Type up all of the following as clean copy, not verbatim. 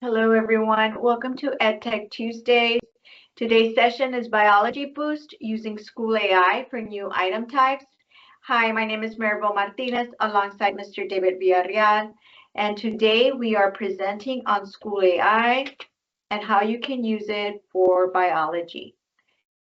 Hello, everyone. Welcome to EdTech Tuesdays. Today's session is Biology Boost using School AI for new item types. Hi, my name is Maribel Martinez alongside Mr. David Villarreal. And today we are presenting on School AI and how you can use it for biology.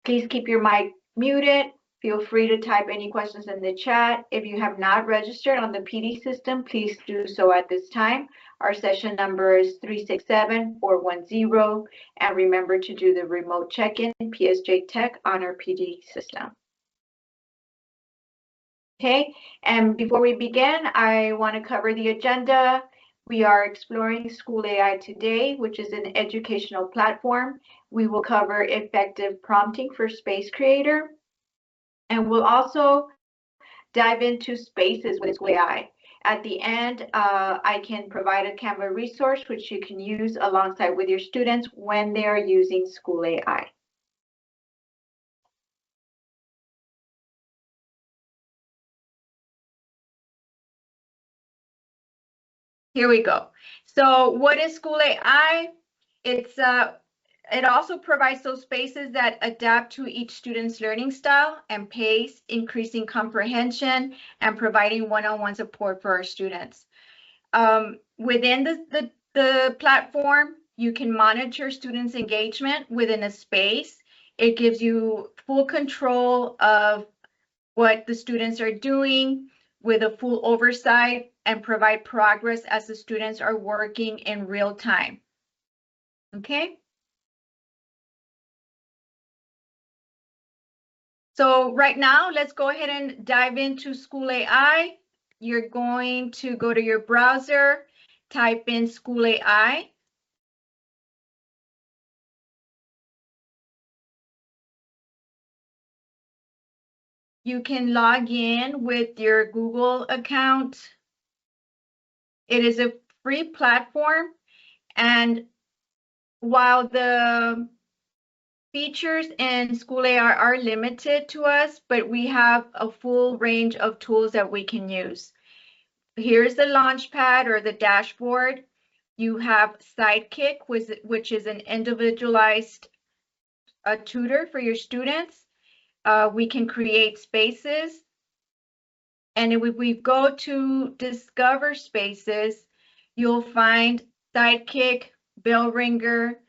Please keep your mic muted. Feel free to type any questions in the chat. If you have not registered on the PD system, please do so at this time. Our session number is 367-410. And remember to do the remote check-in PSJ Tech on our PD system. Okay, and before we begin, I want to cover the agenda. We are exploring School AI today, which is an educational platform. We will cover effective prompting for Space Creator. And we'll also dive into spaces with School AI. At the end, I can provide a Canva resource which you can use alongside with your students when they are using School AI. Here we go. So what is School AI? It also provides those spaces that adapt to each student's learning style and pace, increasing comprehension and providing one-on-one support for our students. Within the platform, you can monitor students' engagement within a space. It gives you full control of what the students are doing with a full oversight and provide progress as the students are working in real time. Okay. So right now, let's go ahead and dive into School AI. You're going to go to your browser, type in School AI. You can log in with your Google account. It is a free platform, and while the features in School AI are limited to us, but we have a full range of tools that we can use. Here's the Launchpad or the dashboard. You have Sidekick, which is an individualized tutor for your students. We can create spaces. And if we go to Discover Spaces, you'll find Sidekick, Bell Ringer,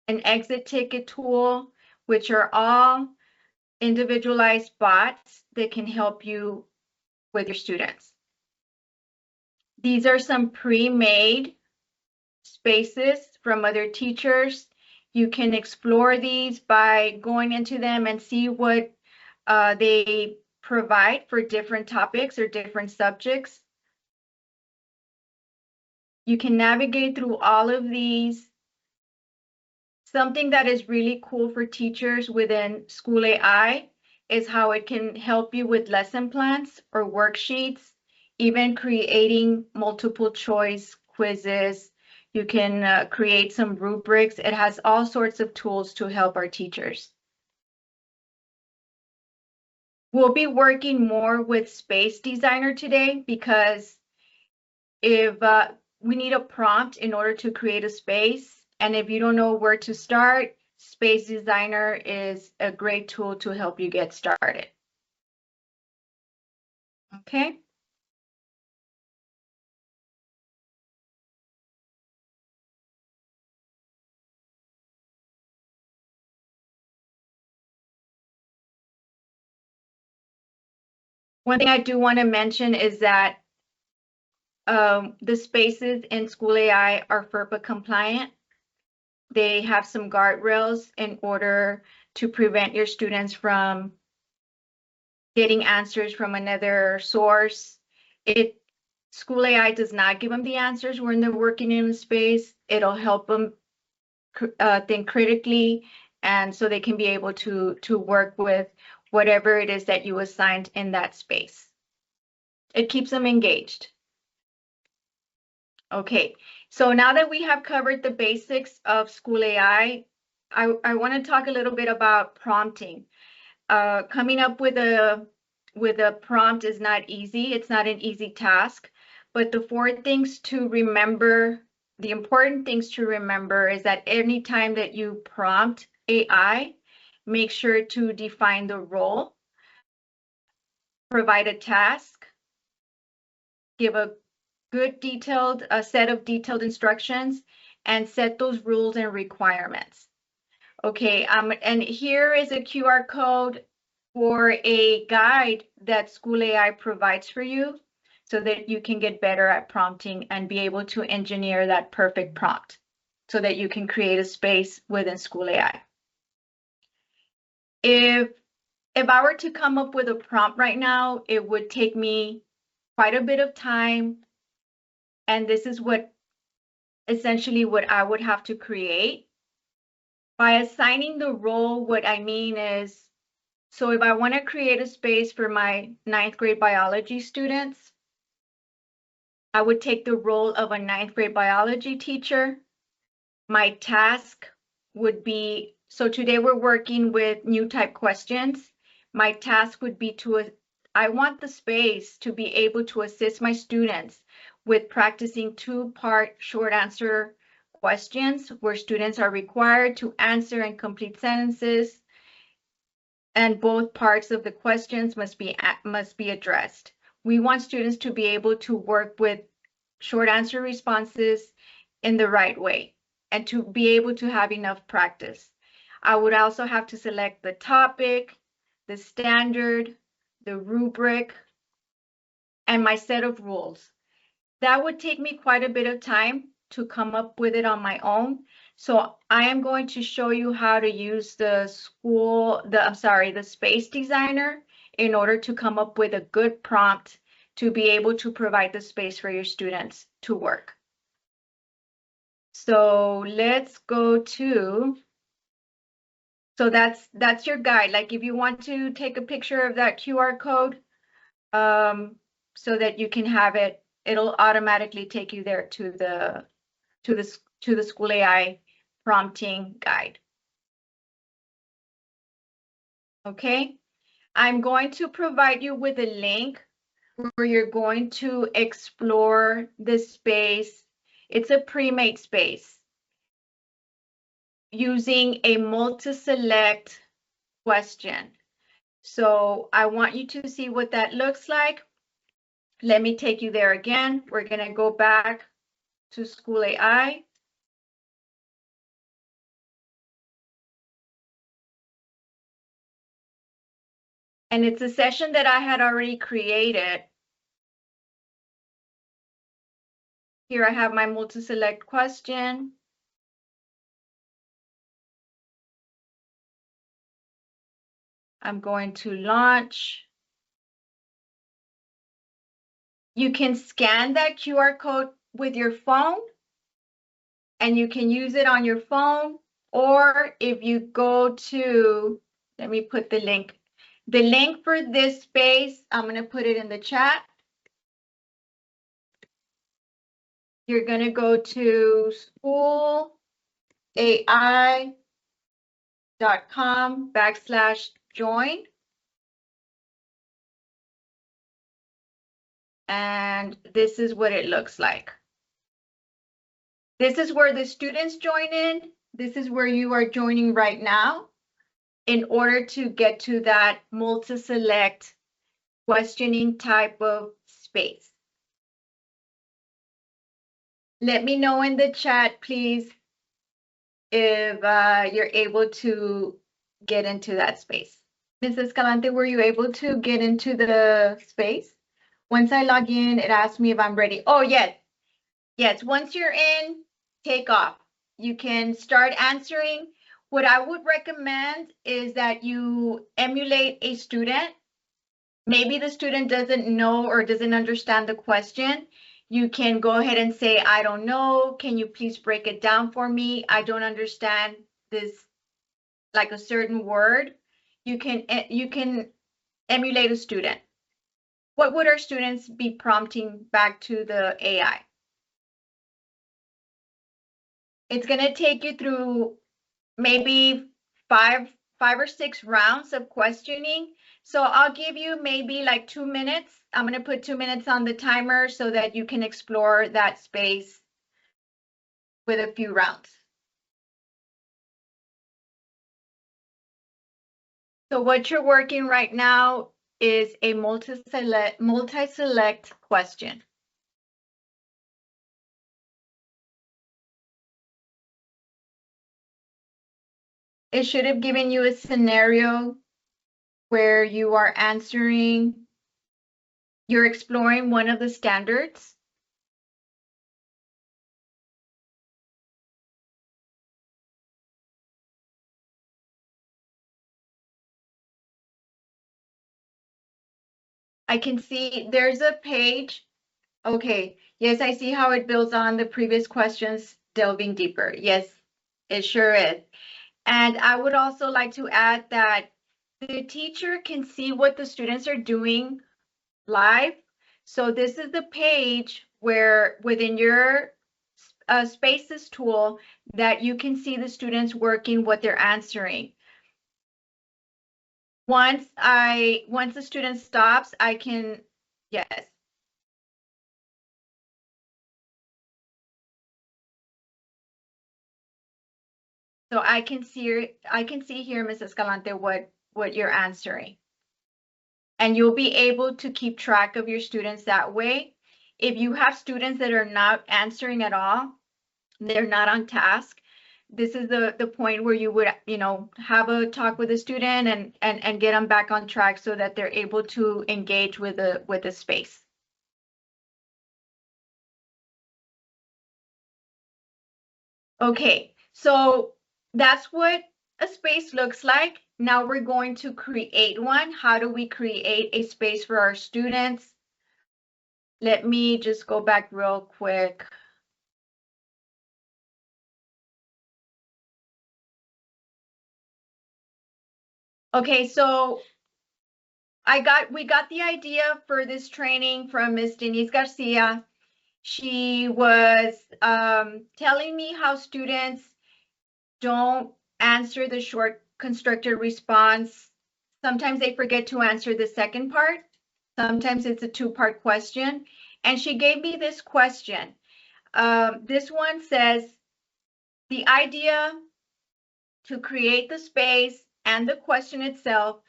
an exit ticket tool, which are all individualized bots that can help you with your students. These are some pre-made spaces from other teachers. You can explore these by going into them and see what they provide for different topics or different subjects. You can navigate through all of these. Something that is really cool for teachers within School AI is how it can help you with lesson plans or worksheets, even creating multiple choice quizzes. You can create some rubrics. It has all sorts of tools to help our teachers. We'll be working more with Space Designer today because if we need a prompt in order to create a space, and if you don't know where to start, Space Designer is a great tool to help you get started. Okay. One thing I do want to mention is that the spaces in School AI are FERPA compliant. They have some guardrails in order to prevent your students from getting answers from another source. School AI does not give them the answers when they're working in a space. It'll help them think critically, and so they can be able to work with whatever it is that you assigned in that space. It keeps them engaged. Okay, so now that we have covered the basics of School AI, I want to talk a little bit about prompting. Coming up with a prompt is not easy. It's not an easy task, but the 4 things to remember the important things to remember is that anytime that you prompt AI, make sure to define the role, provide a task, give a good a set of detailed instructions, and set those rules and requirements. Okay, and here is a QR code for a guide that School AI provides for you so that you can get better at prompting and be able to engineer that perfect prompt so that you can create a space within School AI. If I were to come up with a prompt right now, it would take me quite a bit of time. And this is essentially what I would have to create. By assigning the role, what I mean is, so if I want to create a space for my 9th grade biology students, I would take the role of a 9th grade biology teacher. My task would be, so today we're working with new type questions. My task would be I want the space to be able to assist my students with practicing 2-part short answer questions where students are required to answer and complete sentences, and both parts of the questions must be addressed. We want students to be able to work with short answer responses in the right way and to be able to have enough practice. I would also have to select the topic, the standard, the rubric, and my set of rules. That would take me quite a bit of time to come up with it on my own. So I am going to show you how to use the Space Designer in order to come up with a good prompt to be able to provide the space for your students to work. So let's go to, so that's your guide. Like if you want to take a picture of that QR code so that you can have it, it'll automatically take you there to the School AI prompting guide. Okay, I'm going to provide you with a link where you're going to explore this space. It's a pre-made space using a multi-select question. So I want you to see what that looks like. Let me take you there again. We're going to go back to School AI. And it's a session that I had already created. Here I have my multi-select question. I'm going to launch. You can scan that QR code with your phone, and you can use it on your phone, or if you go to, let me put the link. The link for this space, I'm going to put it in the chat. You're going to go to schoolai.com/join. And this is what it looks like. This is where the students join in. This is where you are joining right now in order to get to that multi-select questioning type of space. Let me know in the chat, please, if you're able to get into that space. Ms. Escalante, were you able to get into the space? Once I log in, it asks me if I'm ready. Oh, yes. Yes, once you're in, take off. You can start answering. What I would recommend is that you emulate a student. Maybe the student doesn't know or doesn't understand the question. You can go ahead and say, I don't know. Can you please break it down for me? I don't understand this, like a certain word. You can emulate a student. What would our students be prompting back to the AI? It's going to take you through maybe five or six rounds of questioning. So I'll give you maybe like 2 minutes. I'm going to put 2 minutes on the timer so that you can explore that space with a few rounds. So what you're working right now is a multi-select question. It should have given you a scenario where you are answering, you're exploring one of the standards. I can see there's a page. Okay, yes, I see how it builds on the previous questions, delving deeper. Yes, it sure is. And I would also like to add that the teacher can see what the students are doing live. So this is the page where within your Spaces tool that you can see the students working what they're answering. Once the student stops, I can, yes. So I can see here, Mrs. Escalante, what you're answering. And you'll be able to keep track of your students that way. If you have students that are not answering at all, they're not on task, this is the point where you would, have a talk with the student and get them back on track so that they're able to engage with the space. Okay, so that's what a space looks like. Now we're going to create one. How do we create a space for our students? Let me just go back real quick. Okay, so we got the idea for this training from Miss Denise Garcia. She was telling me how students don't answer the short constructed response. Sometimes they forget to answer the second part. Sometimes it's a two-part question. And she gave me this question. This one says, the idea to create the space and the question itself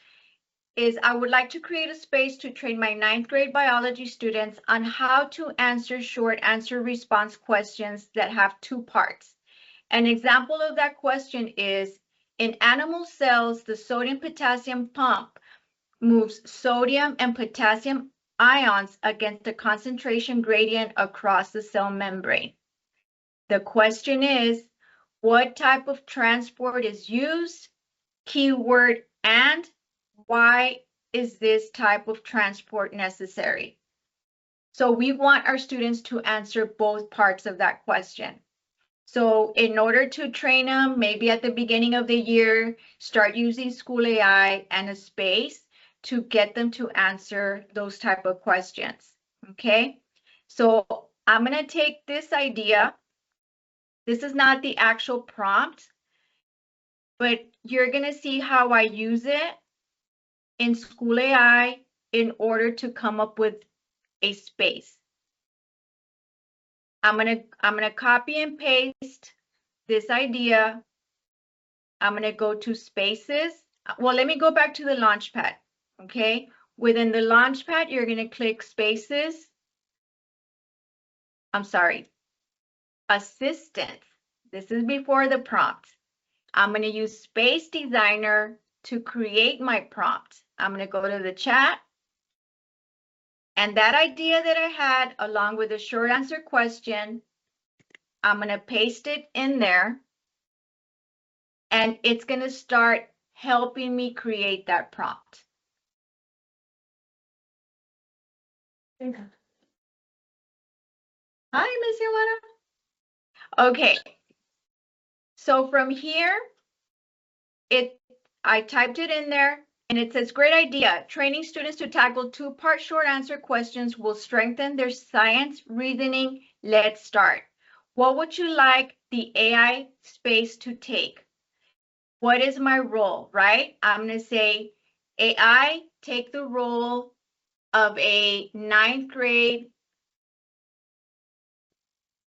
is I would like to create a space to train my 9th grade biology students on how to answer short answer response questions that have two parts. An example of that question is, in animal cells, the sodium-potassium pump moves sodium and potassium ions against the concentration gradient across the cell membrane. The question is, what type of transport is used? Keyword and why is this type of transport necessary? So we want our students to answer both parts of that question. So in order to train them, maybe at the beginning of the year, start using School AI and a space to get them to answer those type of questions, okay? So I'm gonna take this idea. This is not the actual prompt, but you're gonna see how I use it in School AI in order to come up with a space. I'm gonna copy and paste this idea. I'm gonna go to Spaces. Well, let me go back to the Launchpad, okay? Within the Launchpad, you're gonna click Spaces. I'm sorry, Assistant. This is before the prompt. I'm gonna use Space Designer to create my prompt. I'm gonna go to the chat. And that idea that I had, along with a short answer question, I'm going to paste it in there. And it's going to start helping me create that prompt. Hi, Miss Yolanda. Okay. So from here, I typed it in there. And it says, great idea. Training students to tackle two-part short answer questions will strengthen their science reasoning. Let's start. What would you like the AI space to take? What is my role, right? I'm going to say, AI, take the role of a 9th grade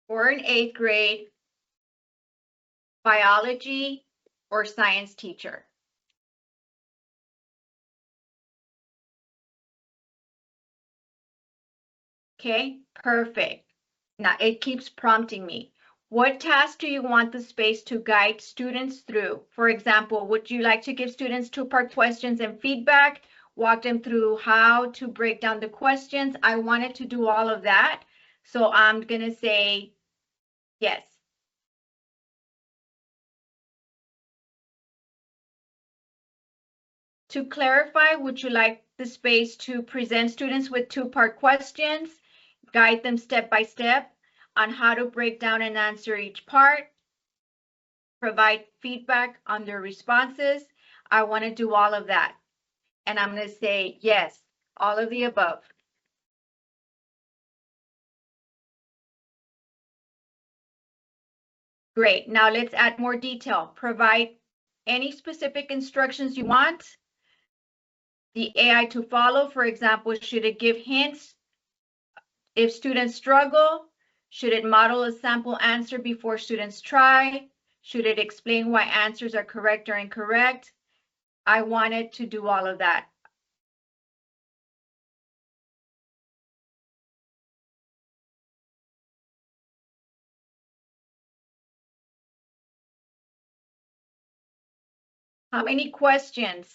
or an 8th grade biology, or science teacher. Okay, perfect. Now it keeps prompting me. What task do you want the space to guide students through? For example, would you like to give students two-part questions and feedback, walk them through how to break down the questions? I wanted to do all of that. So I'm going to say yes. To clarify, would you like the space to present students with two-part questions, guide them step by step on how to break down and answer each part, provide feedback on their responses? I want to do all of that. And I'm going to say yes, all of the above. Great. Now let's add more detail. Provide any specific instructions you want the AI to follow. For example, should it give hints if students struggle? Should it model a sample answer before students try? Should it explain why answers are correct or incorrect? I wanted to do all of that. How many questions?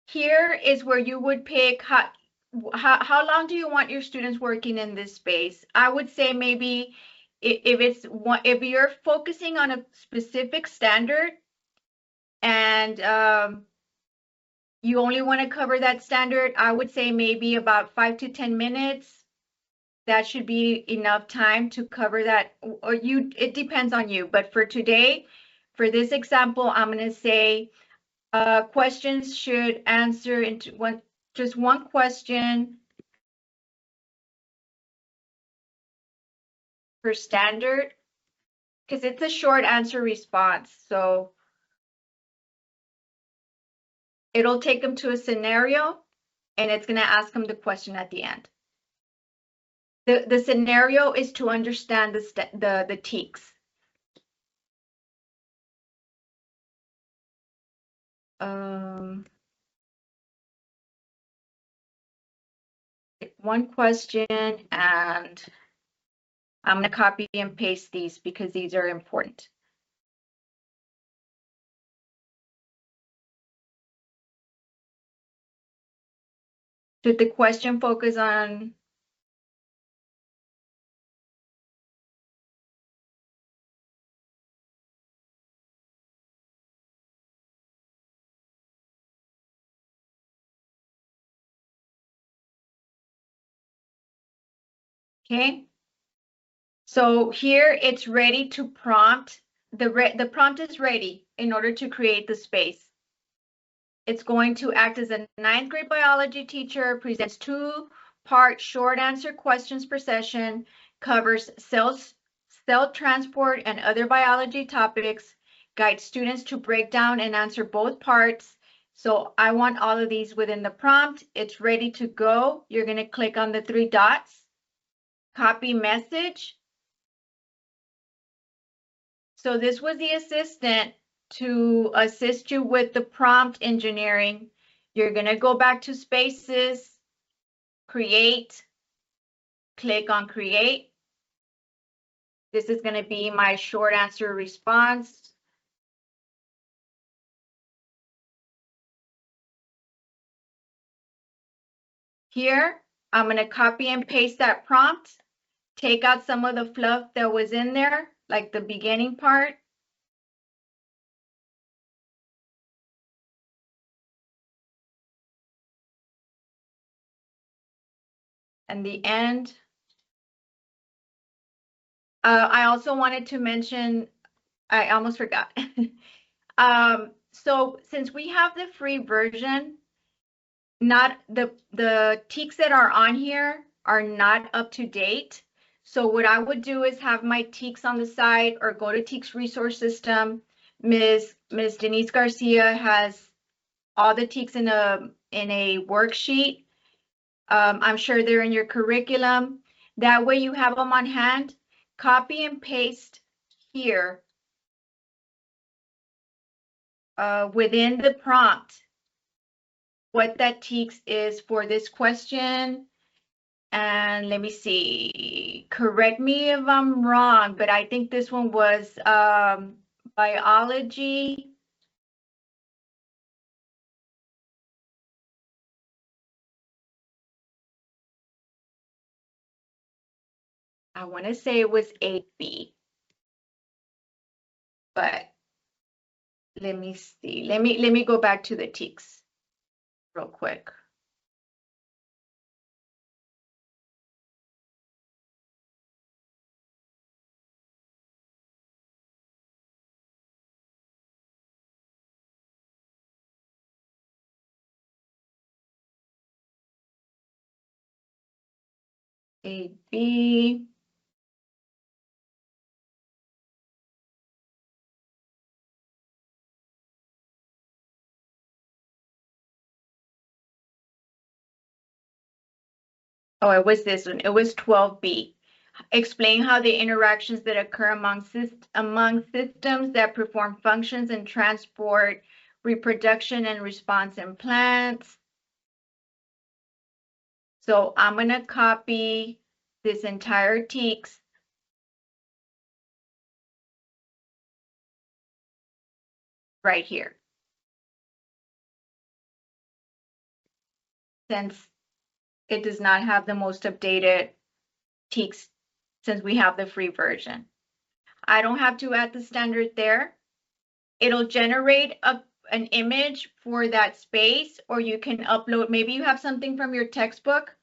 Here is where you would pick how long do you want your students working in this space? I would say maybe if you're focusing on a specific standard and you only want to cover that standard, I would say maybe about 5 to 10 minutes. That should be enough time to cover that. Or it depends on you. But for today, for this example, I'm going to say questions should answer into just one question per standard, because it's a short answer response. So it'll take them to a scenario and it's going to ask them the question at the end. The scenario is to understand the TEKS. One question, and I'm going to copy and paste these because these are important. Should the question focus on okay? So here it's ready to prompt. The prompt is ready in order to create the space. It's going to act as a 9th grade biology teacher, presents two-part short answer questions per session, covers cell transport and other biology topics, guides students to break down and answer both parts. So I want all of these within the prompt. It's ready to go. You're going to click on the 3 dots, copy message. So this was the assistant to assist you with the prompt engineering. You're going to go back to Spaces, Create, click on Create. This is going to be my short answer response. Here, I'm going to copy and paste that prompt, take out some of the fluff that was in there, like the beginning part. And the end. I also wanted to mention, I almost forgot. So since we have the free version, not the TEKS that are on here are not up to date. So what I would do is have my TEKS on the side or go to TEKS resource system. Ms. Denise Garcia has all the TEKS in a worksheet. I'm sure they're in your curriculum. That way you have them on hand. Copy and paste here within the prompt what that TEKS is for this question. And let me see, correct me if I'm wrong, but I think this one was biology. I want to say it was 8B, but let me see. Let me go back to the TEKS real quick. AB. Oh, it was this one. It was 12B. Explain how the interactions that occur among systems that perform functions in transport, reproduction, and response in plants. So I'm going to copy this entire TEKS right here. Since it does not have the most updated TEKS, since we have the free version. I don't have to add the standard there. It'll generate an image for that space, or you can upload, maybe you have something from your textbook.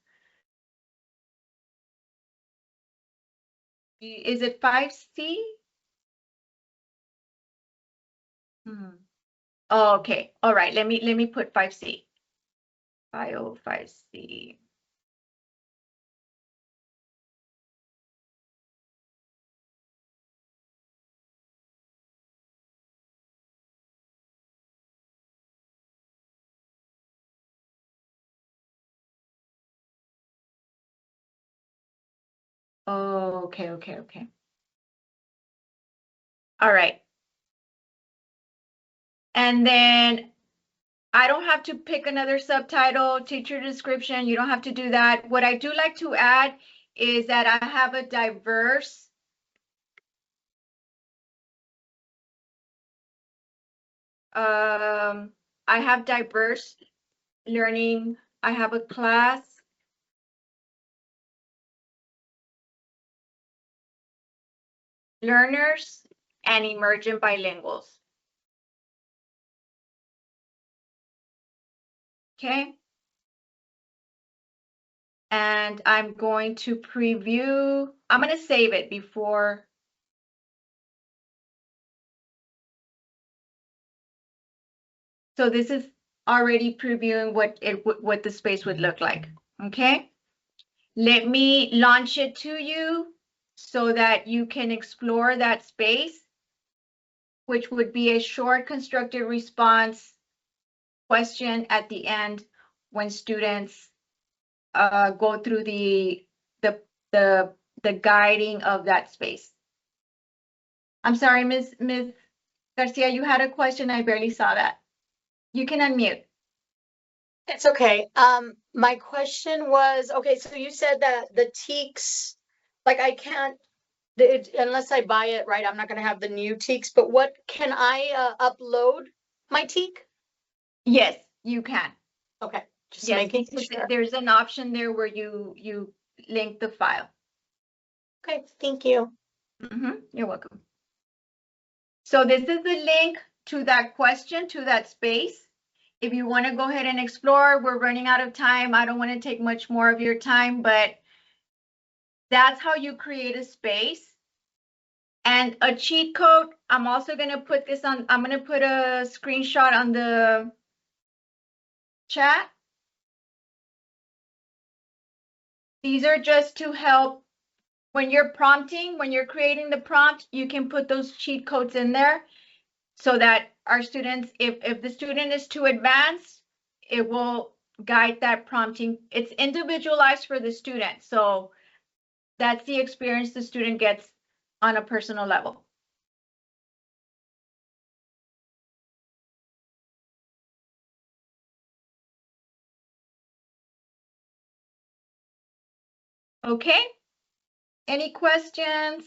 Is it 5C? Oh, okay. All right. Let me put 5C. Bio 5C. Oh, okay. All right. And then I don't have to pick another subtitle, teacher description. You don't have to do that. What I do like to add is that I have a diverse I have diverse learning. I have a class, learners, and emergent bilinguals. Okay. And I'm going to preview. I'm going to save it before. So this is already previewing what the space would look like. Okay. Let me launch it to you so that you can explore that space, which would be a short constructed response question at the end when students go through the guiding of that space. I'm sorry, Ms. Garcia, you had a question. I barely saw that. You can unmute. It's okay. My question was, okay, so you said that the TEKS, like I can't, unless I buy it, right, I'm not going to have the new TEKS, but what can I upload my TEK? Yes, you can. Okay, just yes, making sure. There's an option there where you link the file. Okay, thank you. You're welcome. So this is the link to that question, to that space. If you want to go ahead and explore, we're running out of time. I don't want to take much more of your time, but that's how you create a space. And a cheat code, I'm also going to put this on, I'm going to put a screenshot on the chat. These are just to help when you're prompting, when you're creating the prompt, you can put those cheat codes in there so that our students, if the student is too advanced, it will guide that prompting. It's individualized for the student. So that's the experience the student gets on a personal level. Okay? Any questions?